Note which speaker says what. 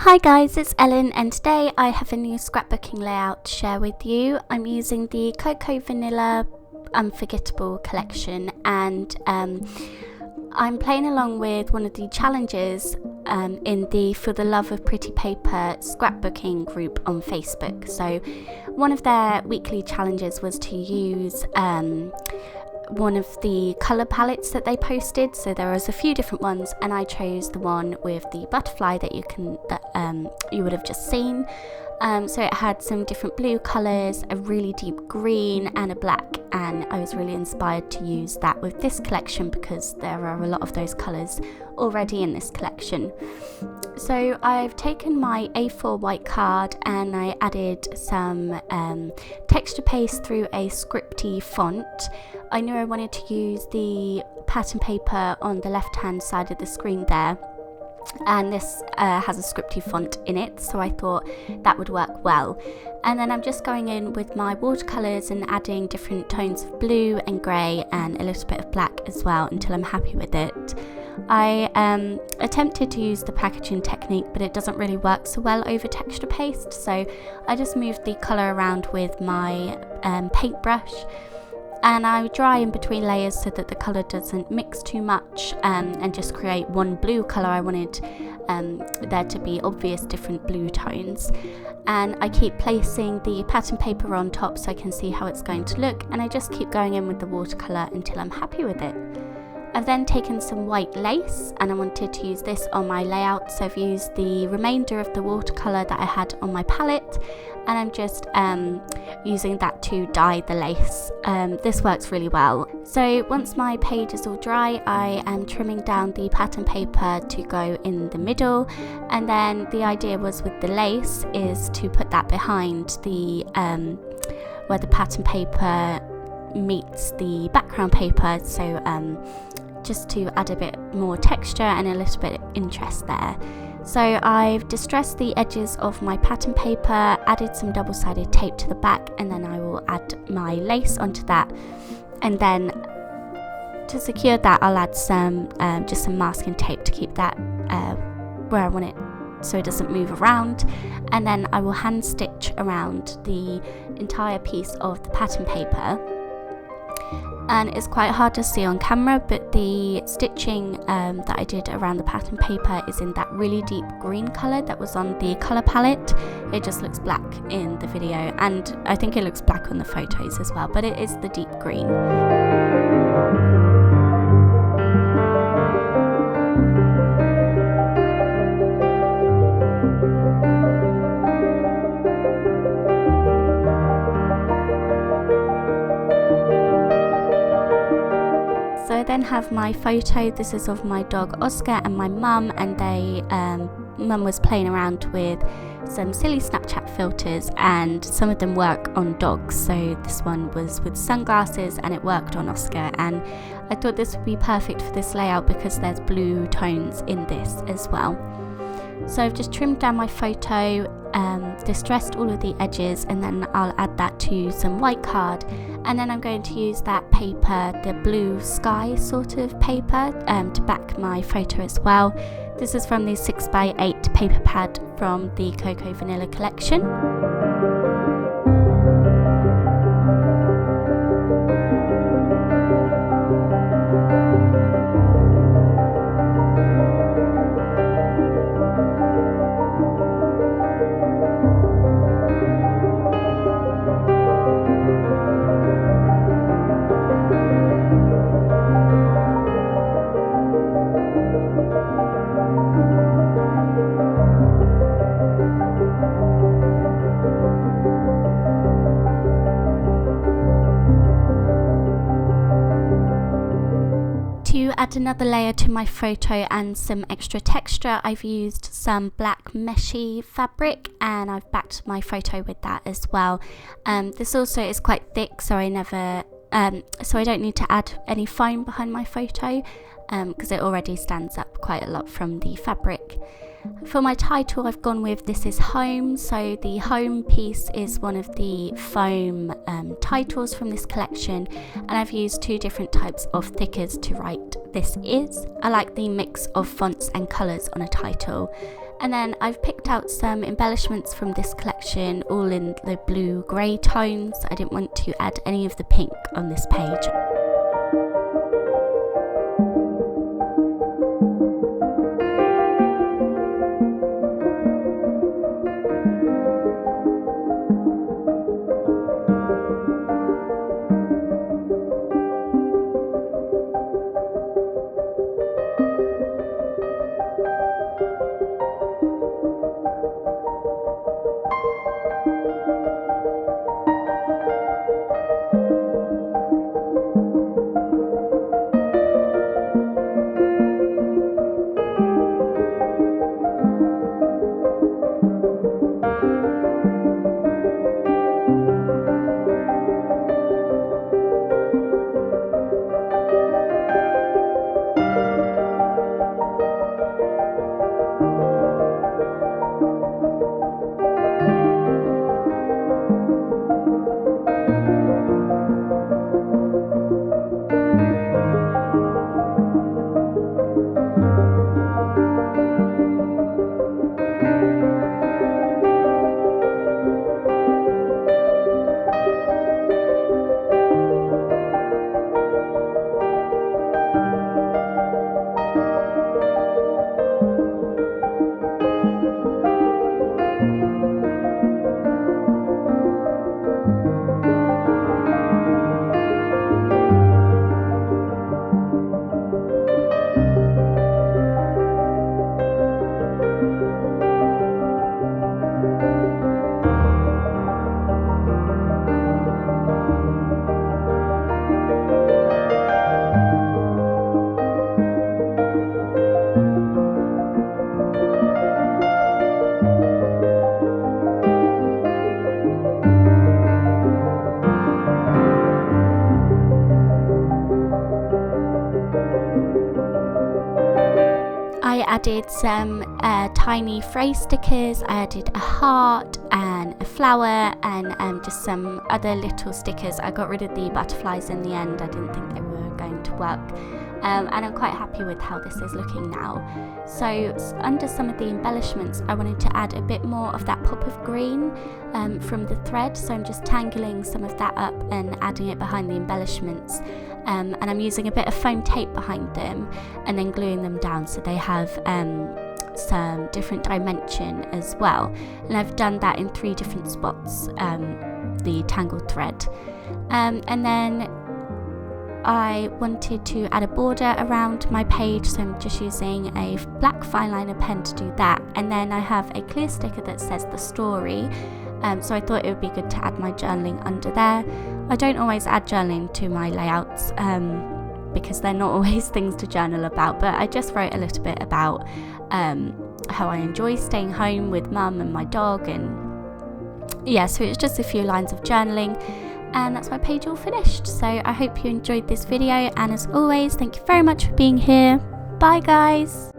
Speaker 1: Hi guys, it's Ellen and today I have a new scrapbooking layout to share with you. I'm using the Cocoa Vanilla Unforgettable collection and I'm playing along with one of the challenges in the For the Love of Pretty Paper scrapbooking group on Facebook. So one of their weekly challenges was to use one of the colour palettes that they posted. So there was a few different ones and I chose the one with the butterfly that you would have just seen. So it had some different blue colours, a really deep green and a black, and I was really inspired to use that with this collection because there are a lot of those colours already in this collection. So I've taken my A4 white card and I added some texture paste through a scripty font. I knew I wanted to use the pattern paper on the left hand side of the screen there, and this has a scripty font in it, so I thought that would work well. And then I'm just going in with my watercolours and adding different tones of blue and grey and a little bit of black as well until I'm happy with it. I attempted to use the packaging technique, but it doesn't really work so well over texture paste, so I just moved the colour around with my paintbrush. And I dry in between layers so that the colour doesn't mix too much and just create one blue colour. I wanted there to be obvious different blue tones. And I keep placing the pattern paper on top so I can see how it's going to look, and I just keep going in with the watercolour until I'm happy with it. I've then taken some white lace and I wanted to use this on my layout, so I've used the remainder of the watercolour that I had on my palette and I'm just using that to dye the lace. This works really well. So once my page is all dry, I am trimming down the pattern paper to go in the middle, and then the idea was with the lace is to put that behind the where the pattern paper meets the background paper, so just to add a bit more texture and a little bit of interest there. So I've distressed the edges of my pattern paper, added some double-sided tape to the back, and then I will add my lace onto that, and then to secure that I'll add some just some masking tape to keep that where I want it so it doesn't move around, and then I will hand stitch around the entire piece of the pattern paper. And it's quite hard to see on camera, but the stitching that I did around the pattern paper is in that really deep green colour that was on the colour palette. It just looks black in the video, and I think it looks black on the photos as well, but it is the deep green. So I then have my photo. This is of my dog Oscar and my mum, and mum was playing around with some silly Snapchat filters, and some of them work on dogs. So this one was with sunglasses and it worked on Oscar, and I thought this would be perfect for this layout because there's blue tones in this as well. So I've just trimmed down my photo, distressed all of the edges, and then I'll add that to some white card, and then I'm going to use that paper, the blue sky sort of paper, to back my photo as well. This is from the 6x8 paper pad from the Cocoa Vanilla collection. To add another layer to my photo and some extra texture, I've used some black meshy fabric and I've backed my photo with that as well. This also is quite thick, so I don't need to add any foam behind my photo. because it already stands up quite a lot from the fabric. For my title, I've gone with This Is Home. So the home piece is one of the foam titles from this collection, and I've used 2 different types of thickers to write This Is. I like the mix of fonts and colours on a title. And then I've picked out some embellishments from this collection, all in the blue-grey tones. I didn't want to add any of the pink on this page. I added some tiny phrase stickers. I added a heart and a flower and just some other little stickers. I got rid of the butterflies in the end. I didn't think they were going to work. And I'm quite happy with how this is looking now. So under some of the embellishments, I wanted to add a bit more of that pop of green from the thread. So I'm just tangling some of that up and adding it behind the embellishments. And I'm using a bit of foam tape behind them and then gluing them down so they have some different dimension as well. And I've done that in 3 different spots, the tangled thread. And then I wanted to add a border around my page, so I'm just using a black fine liner pen to do that. And then I have a clear sticker that says the story, so I thought it would be good to add my journaling under there. I don't always add journaling to my layouts because they're not always things to journal about, but I just wrote a little bit about how I enjoy staying home with mum and my dog, and yeah, so it's just a few lines of journaling. And that's my page all finished. So I hope you enjoyed this video, and as always, thank you very much for being here. Bye guys.